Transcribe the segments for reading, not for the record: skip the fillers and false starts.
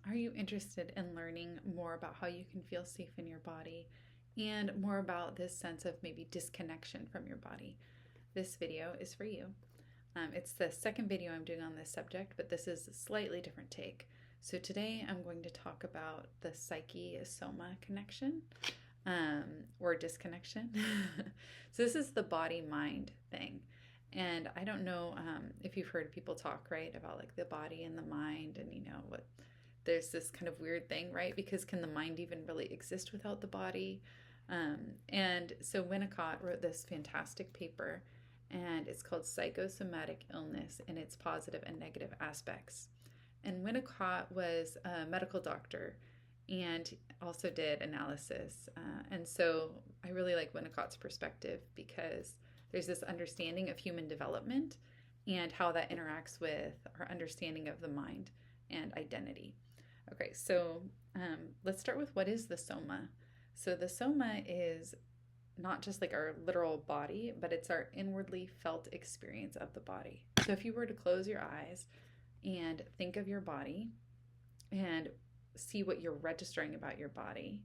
Are you interested in learning more about how you can feel safe in your body and more about this sense of maybe disconnection from your body? This video is for you. It's the second video I'm doing on this subject, but this is a slightly different take. So today I'm going to talk about the psyche-soma connection or disconnection. So this is the body-mind thing. And I don't know if you've heard people talk, right, about like the body and the mind and, what there's this kind of weird thing, right? Because can the mind even really exist without the body? And so Winnicott wrote this fantastic paper, and it's called Psychosomatic Illness and its Positive and Negative Aspects. And Winnicott was a medical doctor and also did analysis. And so I really like Winnicott's perspective because there's this understanding of human development and how that interacts with our understanding of the mind and identity. Okay, so let's start with what is the soma. So the soma is not just like our literal body, but it's our inwardly felt experience of the body. So if you were to close your eyes and think of your body and see what you're registering about your body,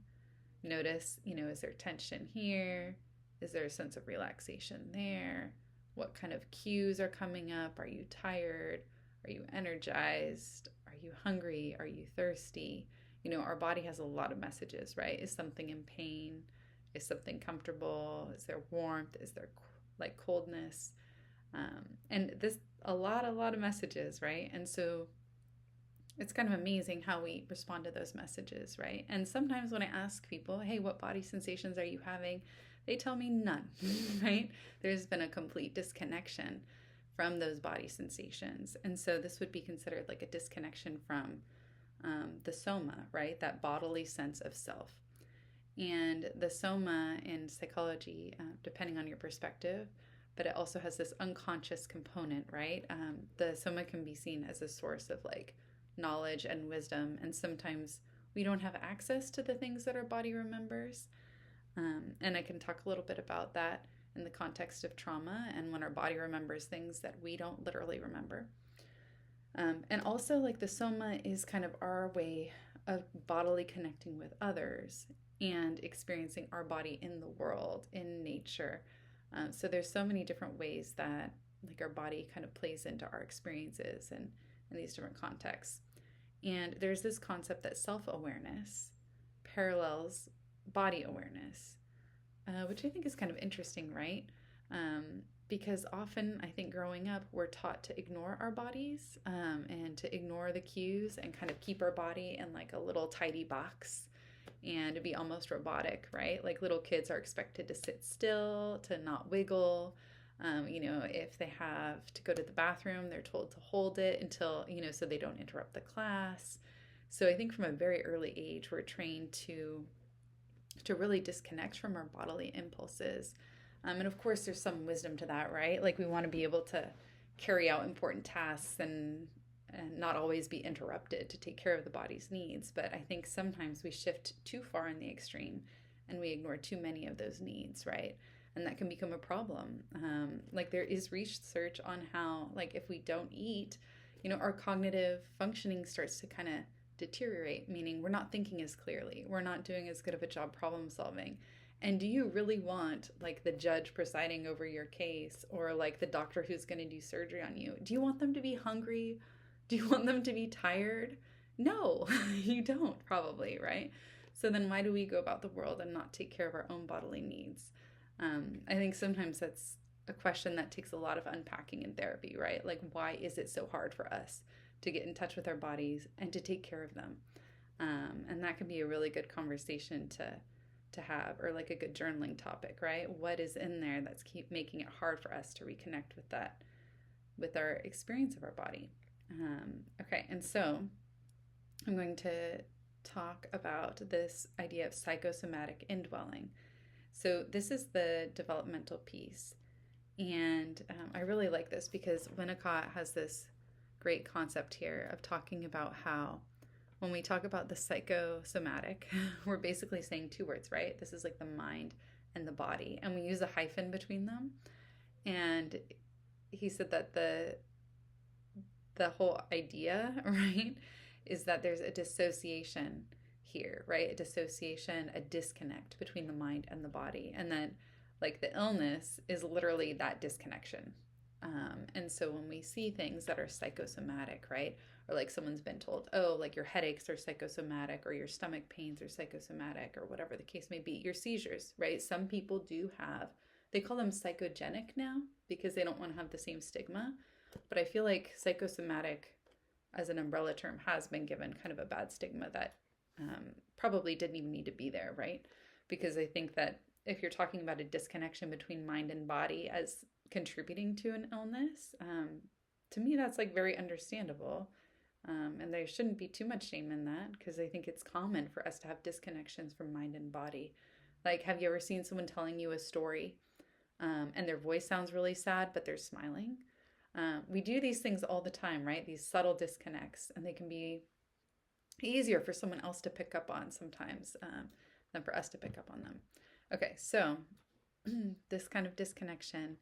notice, is there tension here? Is there a sense of relaxation there? What kind of cues are coming up? Are you tired? Are you energized? Are you hungry? Are you thirsty? Our body has a lot of messages, right? Is something in pain? Is something comfortable? Is there warmth? Is there like coldness? And this, a lot of messages, right? And so it's kind of amazing how we respond to those messages, right? And sometimes when I ask people, hey, what body sensations are you having? They tell me none, right? There's been a complete disconnection from those body sensations. And so this would be considered like a disconnection from the soma, right? That bodily sense of self. And the soma in psychology, depending on your perspective, but it also has this unconscious component, right? The soma can be seen as a source of like knowledge and wisdom. And sometimes we don't have access to the things that our body remembers. And I can talk a little bit about that in the context of trauma and when our body remembers things that we don't literally remember. And also, like, the soma is kind of our way of bodily connecting with others and experiencing our body in the world, in nature. So there's so many different ways that like our body kind of plays into our experiences and in these different contexts. And there's this concept that self-awareness parallels body awareness, which I think is kind of interesting, right? Because often I think growing up, we're taught to ignore our bodies and to ignore the cues and kind of keep our body in like a little tidy box and to be almost robotic, right? Like little kids are expected to sit still, to not wiggle. If they have to go to the bathroom, they're told to hold it until, so they don't interrupt the class. So I think from a very early age, we're trained to really disconnect from our bodily impulses. And of course, there's some wisdom to that, right? Like we want to be able to carry out important tasks and not always be interrupted to take care of the body's needs. But I think sometimes we shift too far in the extreme and we ignore too many of those needs, right? And that can become a problem. Like there is research on how, like if we don't eat, our cognitive functioning starts to kind of deteriorate, meaning we're not thinking as clearly. We're not doing as good of a job problem solving. And do you really want like the judge presiding over your case or like the doctor who's going to do surgery on you? Do you want them to be hungry? Do you want them to be tired? No, you don't probably, right? So then why do we go about the world and not take care of our own bodily needs? I think sometimes that's a question that takes a lot of unpacking in therapy, right? Like, why is it so hard for us to get in touch with our bodies and to take care of them? And that can be a really good conversation to have, or like a good journaling topic, right? What is in there that's keep making it hard for us to reconnect with that, with our experience of our body? Okay, and so I'm going to talk about this idea of psychosomatic indwelling. So this is the developmental piece. And I really like this because Winnicott has this great concept here of talking about how when we talk about the psychosomatic, we're basically saying two words, right? This is like the mind and the body. And we use a hyphen between them. And he said that the whole idea, right, is that there's a dissociation here, right? A dissociation, a disconnect between the mind and the body. And then, like, the illness is literally that disconnection. And so when we see things that are psychosomatic, right? Or like someone's been told, oh, like your headaches are psychosomatic, or your stomach pains are psychosomatic, or whatever the case may be, your seizures, right? Some people do have, they call them psychogenic now because they don't want to have the same stigma. But I feel like psychosomatic as an umbrella term has been given kind of a bad stigma that probably didn't even need to be there, right? Because I think that if you're talking about a disconnection between mind and body as contributing to an illness, to me, that's like very understandable. And there shouldn't be too much shame in that, because I think it's common for us to have disconnections from mind and body. Like, have you ever seen someone telling you a story and their voice sounds really sad, but they're smiling? We do these things all the time, right? These subtle disconnects, and they can be easier for someone else to pick up on sometimes than for us to pick up on them. Okay, so this kind of disconnection,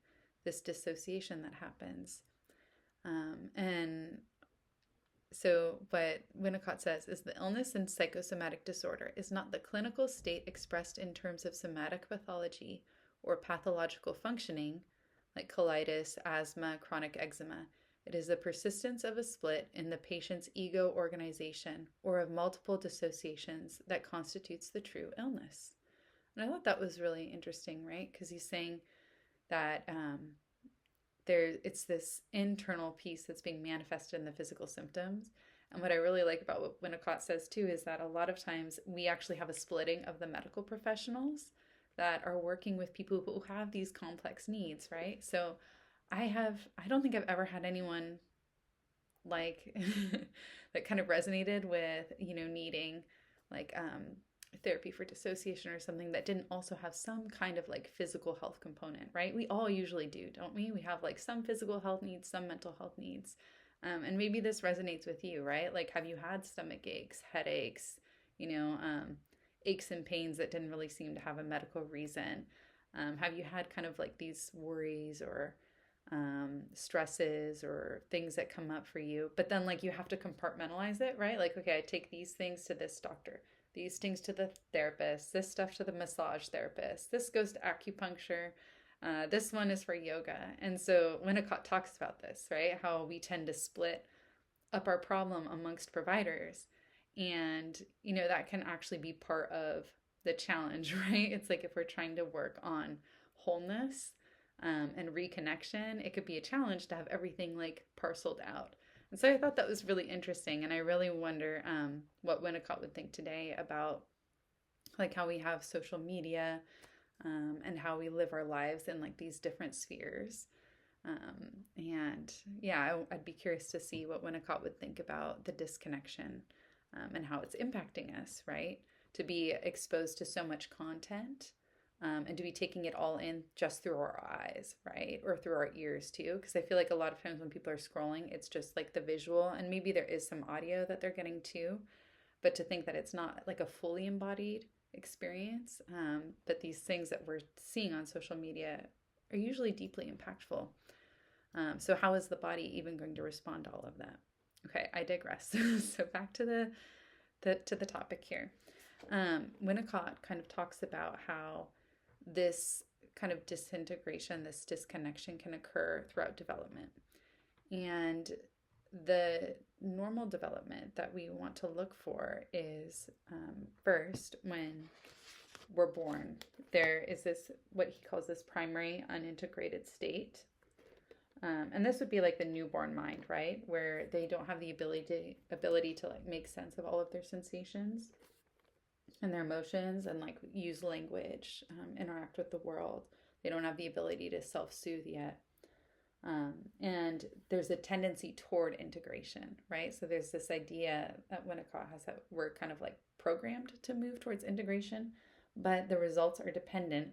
this dissociation that happens. And so what Winnicott says is the illness and psychosomatic disorder is not the clinical state expressed in terms of somatic pathology or pathological functioning, like colitis, asthma, chronic eczema. It is the persistence of a split in the patient's ego organization or of multiple dissociations that constitutes the true illness. And I thought that was really interesting, right? Because he's saying that it's this internal piece that's being manifested in the physical symptoms. And what I really like about what Winnicott says too is that a lot of times we actually have a splitting of the medical professionals that are working with people who have these complex needs, right? So I don't think I've ever had anyone like that kind of resonated with, needing like therapy for dissociation or something that didn't also have some kind of like physical health component, right? We all usually do, don't we? We have like some physical health needs, some mental health needs. And maybe this resonates with you, right? Like, have you had stomach aches, headaches, aches and pains that didn't really seem to have a medical reason? Have you had kind of like these worries or stresses or things that come up for you, but then like you have to compartmentalize it, right? Like, okay, I take these things to this doctor, these things to the therapist, this stuff to the massage therapist, this goes to acupuncture, this one is for yoga. And so Winnicott talks about this, right? How we tend to split up our problem amongst providers. And, that can actually be part of the challenge, right? It's like if we're trying to work on wholeness and reconnection, it could be a challenge to have everything like parceled out. And so I thought that was really interesting. And I really wonder what Winnicott would think today about like how we have social media and how we live our lives in like these different spheres. And yeah, I'd be curious to see what Winnicott would think about the disconnection and how it's impacting us, right? To be exposed to so much content and to be taking it all in just through our eyes, right? Or through our ears too. Because I feel like a lot of times when people are scrolling, it's just like the visual, and maybe there is some audio that they're getting too. But to think that it's not like a fully embodied experience, that these things that we're seeing on social media are usually deeply impactful. So how is the body even going to respond to all of that? Okay, I digress. So back to the topic here. Winnicott kind of talks about how this kind of disintegration, this disconnection can occur throughout development. And the normal development that we want to look for is first, when we're born, there is this, what he calls this primary unintegrated state. And this would be like the newborn mind, right? Where they don't have the ability to like make sense of all of their sensations and their emotions and like use language, interact with the world. They don't have the ability to self-soothe yet. And there's a tendency toward integration, right? So there's this idea that Winnicott has that we're kind of like programmed to move towards integration, but the results are dependent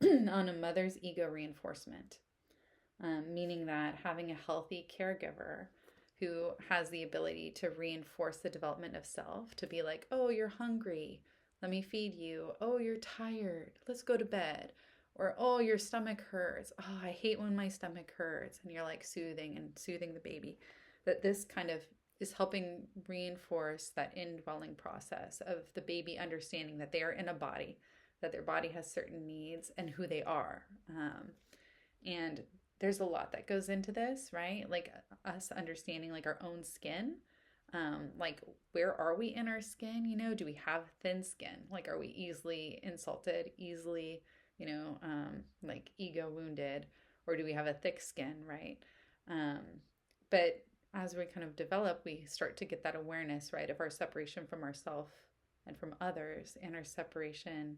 on a mother's ego reinforcement. Meaning that having a healthy caregiver who has the ability to reinforce the development of self, to be like, oh, you're hungry, let me feed you. Oh, you're tired, let's go to bed. Or, oh, your stomach hurts. Oh, I hate when my stomach hurts. And you're like soothing the baby. That this kind of is helping reinforce that indwelling process of the baby understanding that they are in a body, that their body has certain needs and who they are. And there's a lot that goes into this, right? Like us understanding like our own skin. Like where are we in our skin? You know, do we have thin skin? Like, are we easily insulted, easily, like ego wounded, or do we have a thick skin, right? But as we kind of develop, we start to get that awareness, right, of our separation from ourself and from others, and our separation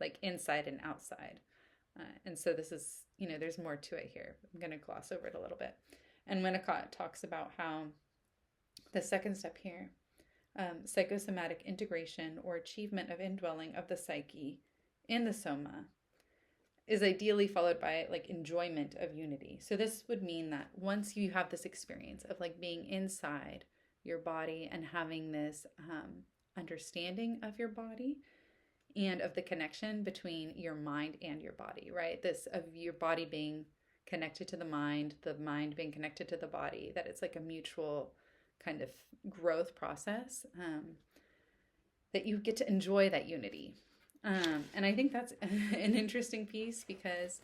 like inside and outside. And so this is, there's more to it here. I'm going to gloss over it a little bit. And Winnicott talks about how the second step here, psychosomatic integration or achievement of indwelling of the psyche in the soma, is ideally followed by like enjoyment of unity. So this would mean that once you have this experience of like being inside your body and having this understanding of your body and of the connection between your mind and your body, right? This of your body being connected to the mind being connected to the body, that it's like a mutual kind of growth process, that you get to enjoy that unity. And I think that's an interesting piece, because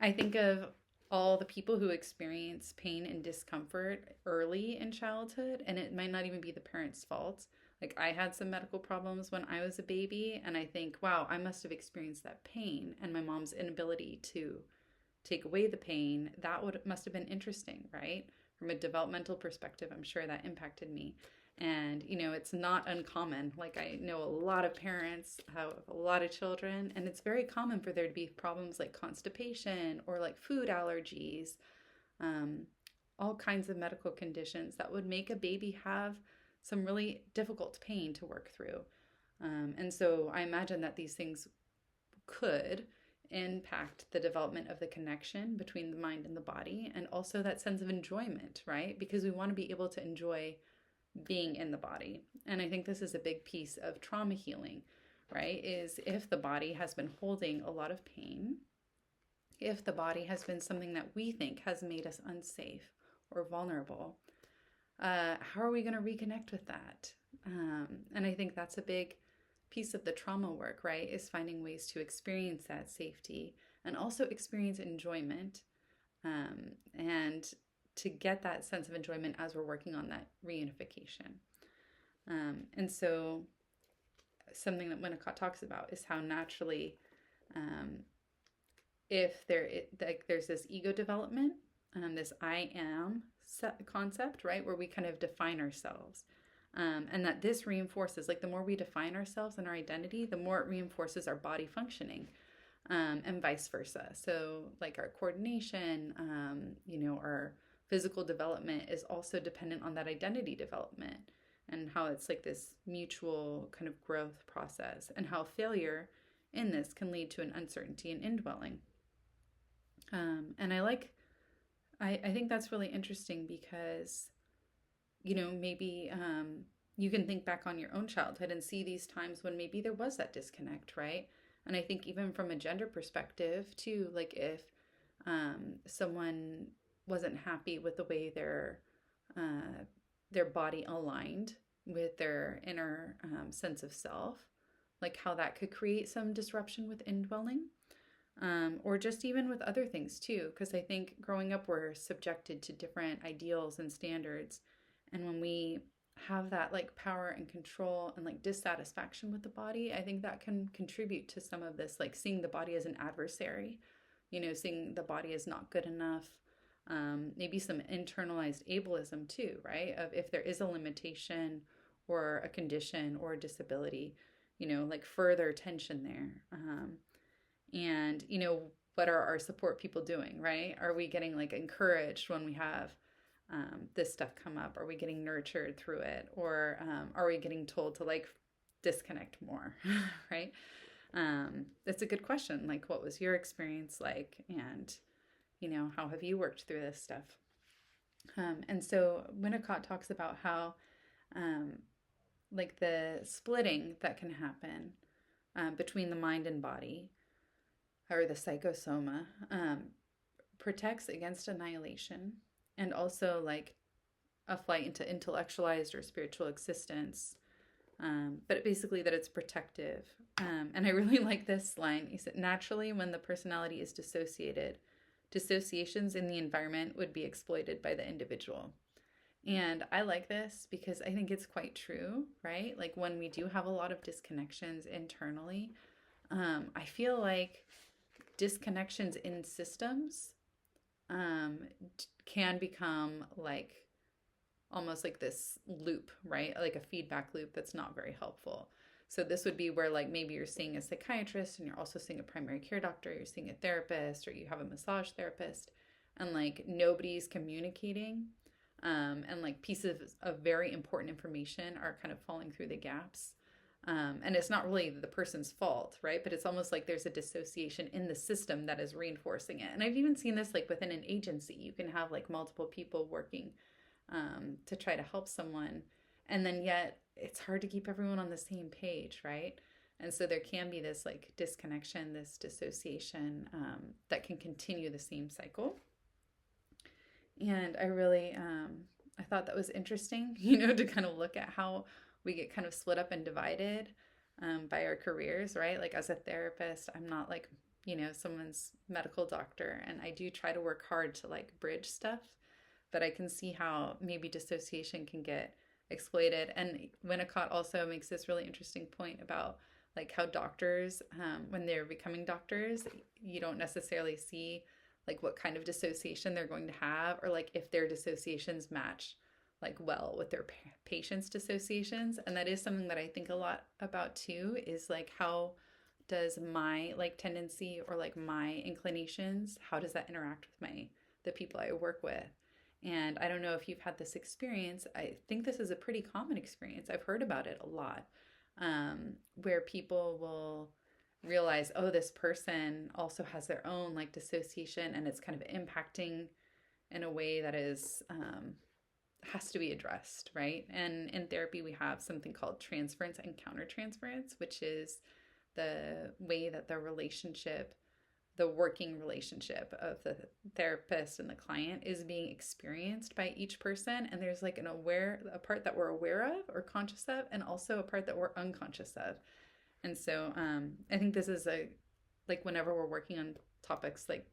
I think of all the people who experience pain and discomfort early in childhood, and it might not even be the parents' fault. Like I had some medical problems when I was a baby, and I think, wow, I must have experienced that pain, and my mom's inability to take away the pain, must have been interesting, right? From a developmental perspective, I'm sure that impacted me. And, it's not uncommon. Like I know a lot of parents have a lot of children, and it's very common for there to be problems like constipation or like food allergies, all kinds of medical conditions that would make a baby have some really difficult pain to work through. And so I imagine that these things could impact the development of the connection between the mind and the body, and also that sense of enjoyment, right? Because we want to be able to enjoy being in the body. And I think this is a big piece of trauma healing, right? Is if the body has been holding a lot of pain, if the body has been something that we think has made us unsafe or vulnerable, how are we going to reconnect with that? And I think that's a big piece of the trauma work, right? Is finding ways to experience that safety and also experience enjoyment, and to get that sense of enjoyment as we're working on that reunification. And so something that Winnicott talks about is how naturally, if there's this ego development, this I am concept, right, where we kind of define ourselves, and that this reinforces, like the more we define ourselves and our identity, the more it reinforces our body functioning, and vice versa. So like our coordination, our physical development is also dependent on that identity development, and how it's like this mutual kind of growth process, and how failure in this can lead to an uncertainty and indwelling. And I think that's really interesting, because, maybe you can think back on your own childhood and see these times when maybe there was that disconnect, right? And I think even from a gender perspective too, like if someone wasn't happy with the way their body aligned with their inner sense of self, like how that could create some disruption with indwelling, or just even with other things too. Because I think growing up, we're subjected to different ideals and standards, and when we have that like power and control and like dissatisfaction with the body, I think that can contribute to some of this, like seeing the body as an adversary, seeing the body as not good enough. Maybe some internalized ableism too, right? Of if there is a limitation or a condition or a disability, like further tension there. And, what are our support people doing, right? Are we getting like encouraged when we have this stuff come up? Are we getting nurtured through it? Or are we getting told to like disconnect more, right? That's a good question. Like, what was your experience like? And how have you worked through this stuff? And so Winnicott talks about how, like the splitting that can happen between the mind and body, or the psycho-soma, protects against annihilation, and also like a flight into intellectualized or spiritual existence, but basically that it's protective. And I really like this line. He said, naturally, when the personality is dissociated, dissociations in the environment would be exploited by the individual. And I like this because I think it's quite true, right? Like when we do have a lot of disconnections internally, I feel like disconnections in systems can become like almost like this loop, right? Like a feedback loop that's not very helpful. So this would be where like maybe you're seeing a psychiatrist and you're also seeing a primary care doctor, you're seeing a therapist, or you have a massage therapist, and like nobody's communicating. And like pieces of very important information are kind of falling through the gaps. And it's not really the person's fault, right? But it's almost like there's a dissociation in the system that is reinforcing it. And I've even seen this like within an agency. You can have like multiple people working to try to help someone. And then yet it's hard to keep everyone on the same page, right? And so there can be this like disconnection, this dissociation that can continue the same cycle. And I really, I thought that was interesting, to kind of look at how we get kind of split up and divided by our careers, right? Like as a therapist, I'm not like, someone's medical doctor, and I do try to work hard to like bridge stuff, but I can see how maybe dissociation can get exploited. And Winnicott also makes this really interesting point about like how doctors, when they're becoming doctors, you don't necessarily see like what kind of dissociation they're going to have, or like if their dissociations match like well with their patients' dissociations. And that is something that I think a lot about too, is like how does my like tendency or like my inclinations, how does that interact with the people I work with? And I don't know if you've had this experience. I think this is a pretty common experience. I've heard about it a lot, where people will realize, oh, this person also has their own like dissociation, and it's kind of impacting in a way that is has to be addressed, right? And in therapy, we have something called transference and countertransference, which is the way that the working relationship of the therapist and the client is being experienced by each person. And there's like a part that we're aware of or conscious of, and also a part that we're unconscious of. And so I think this is like whenever we're working on topics like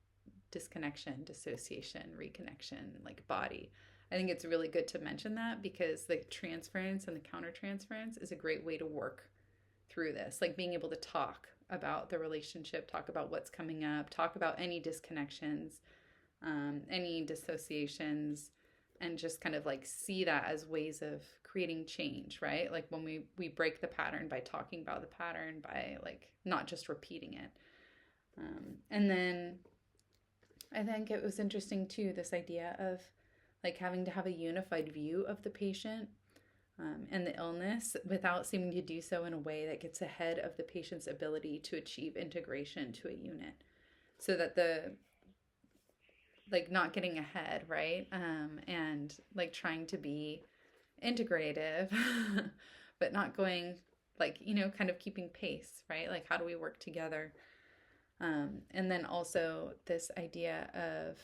disconnection, dissociation, reconnection, like body, I think it's really good to mention that, because the transference and the countertransference is a great way to work through this, like being able to talk about the relationship, talk about what's coming up, talk about any disconnections, any dissociations, and just kind of like see that as ways of creating change, right? Like when we break the pattern by talking about the pattern, by like not just repeating it. And then I think it was interesting too, this idea of like having to have a unified view of the patient and the illness without seeming to do so in a way that gets ahead of the patient's ability to achieve integration to a unit. So that like not getting ahead, right? And like trying to be integrative, but not going like, kind of keeping pace, right? Like how do we work together? And then also this idea of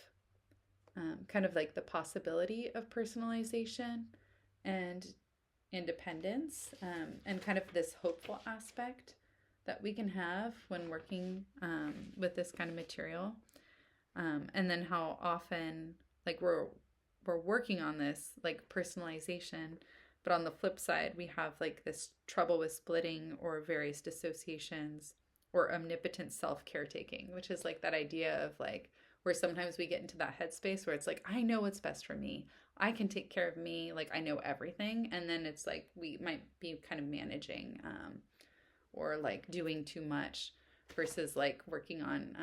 kind of like the possibility of personalization and independence, and kind of this hopeful aspect that we can have when working with this kind of material. And then how often like we're working on this like personalization, but on the flip side, we have like this trouble with splitting or various dissociations or omnipotent self-caretaking, which is like that idea of like where sometimes we get into that headspace where it's like, I know what's best for me. I can take care of me. Like I know everything. And then it's like we might be kind of managing or like doing too much versus like working on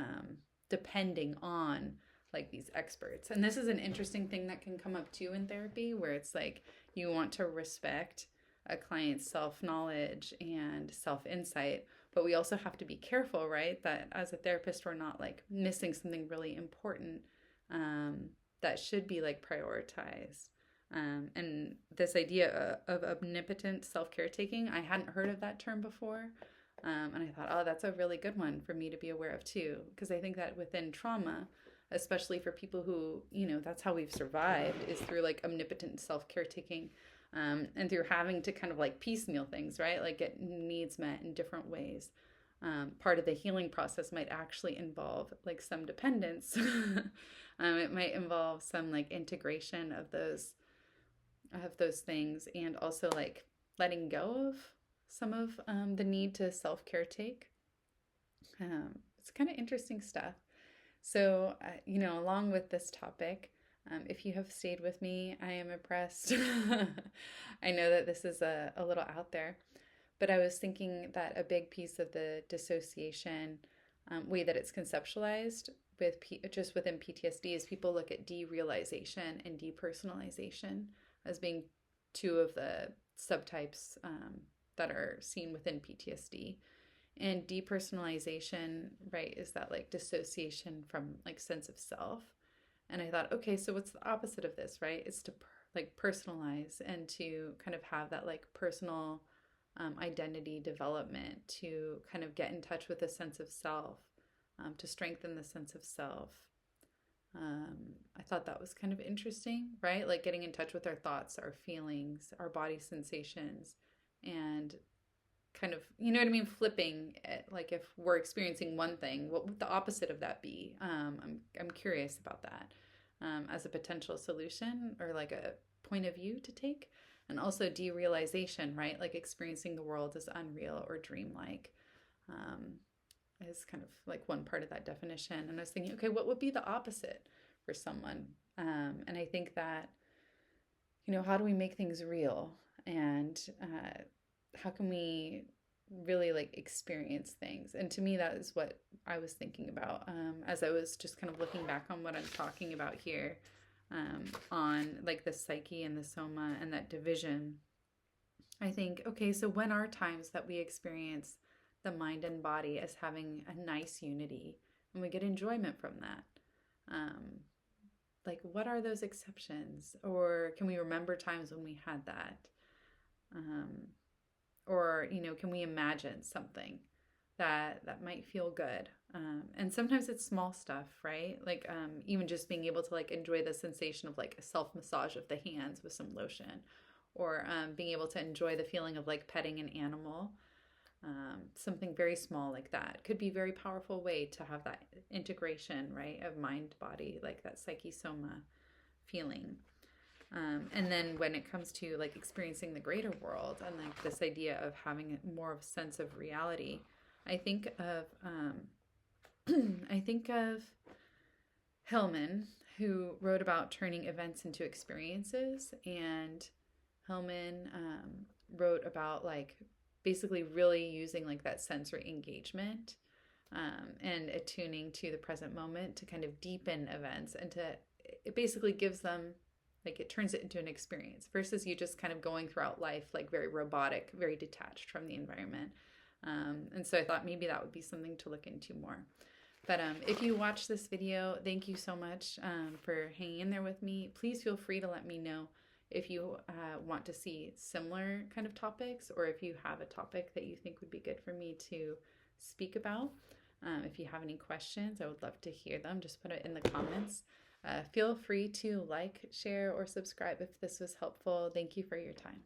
depending on like these experts. And this is an interesting thing that can come up too in therapy, where it's like you want to respect a client's self-knowledge and self-insight, but we also have to be careful, right, that as a therapist we're not like missing something really important that should be like prioritized. And this idea of omnipotent self-caretaking, I hadn't heard of that term before. And I thought, oh, that's a really good one for me to be aware of too, because I think that within trauma, especially for people who, that's how we've survived, is through like omnipotent self-care taking, and through having to kind of like piecemeal things, right? Like get needs met in different ways. Part of the healing process might actually involve like some dependence. It might involve some like integration of those things, and also like letting go of some of the need to self-care take. It's kind of interesting stuff. So, along with this topic, if you have stayed with me, I am impressed. I know that this is a little out there, but I was thinking that a big piece of the dissociation way that it's conceptualized just within PTSD is people look at derealization and depersonalization as being two of the subtypes that are seen within PTSD. And depersonalization, right, is that like dissociation from like sense of self. And I thought, okay, so what's the opposite of this, right? It's to like personalize and to kind of have that like personal identity development, to kind of get in touch with a sense of self, to strengthen the sense of self. I thought that was kind of interesting, right? Like getting in touch with our thoughts, our feelings, our body sensations, and kind of, you know what I mean, flipping it. Like if we're experiencing one thing, what would the opposite of that be? I'm curious about that as a potential solution or like a point of view to take. And also derealization, right? Like experiencing the world as unreal or dreamlike is kind of like one part of that definition. And I was thinking, okay, what would be the opposite for someone? And I think that, how do we make things real? And how can we really like experience things? And to me, that is what I was thinking about as I was just kind of looking back on what I'm talking about here, on like the psyche and the soma and that division. I think, okay, so when are times that we experience the mind and body as having a nice unity and we get enjoyment from that? Like what are those exceptions? Or can we remember times when we had that? Or, can we imagine something that might feel good? And sometimes it's small stuff, right? Like even just being able to like enjoy the sensation of like a self massage of the hands with some lotion, or being able to enjoy the feeling of like petting an animal. Something very small like that could be a very powerful way to have that integration, right, of mind body, like that psyche-soma feeling. And then when it comes to like experiencing the greater world and like this idea of having more of a sense of reality, I think of Hillman, who wrote about turning events into experiences. And Hillman wrote about like basically really using like that sensory engagement and attuning to the present moment to kind of deepen events, and it basically gives them, like it turns it into an experience versus you just kind of going throughout life like very robotic, very detached from the environment. And so I thought maybe that would be something to look into more. But if you watch this video, thank you so much for hanging in there with me. Please feel free to let me know if you want to see similar kind of topics, or if you have a topic that you think would be good for me to speak about. If you have any questions, I would love to hear them. Just put it in the comments. Feel free to like, share, or subscribe if this was helpful. Thank you for your time.